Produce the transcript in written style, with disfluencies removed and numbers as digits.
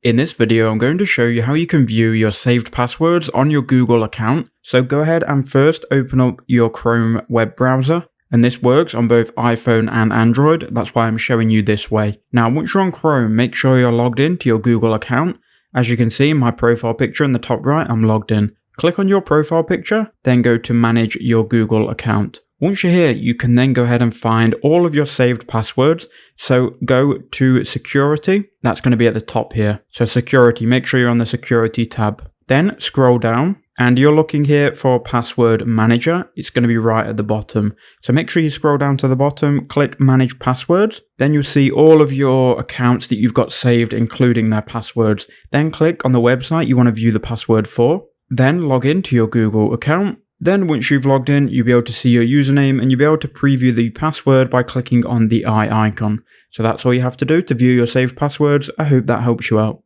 In this video, I'm going to show you how you can view your saved passwords on your Google account. So go ahead and first open up your Chrome web browser. And this works on both iPhone and Android. That's why I'm showing you this way. Now, once you're on Chrome, make sure you're logged in to your Google account. As you can see in my profile picture in the top right, I'm logged in. Click on your profile picture, then go to manage your Google account. Once you're here, you can then go ahead and find all of your saved passwords. So go to security. That's going to be at the top here. So security, make sure you're on the security tab. Then scroll down and you're looking here for password manager. It's going to be right at the bottom. So make sure you scroll down to the bottom, click manage passwords. Then you'll see all of your accounts that you've got saved, including their passwords. Then click on the website you want to view the password for. Then log into your Google account. Then once you've logged in, you'll be able to see your username and you'll be able to preview the password by clicking on the eye icon. So that's all you have to do to view your saved passwords. I hope that helps you out.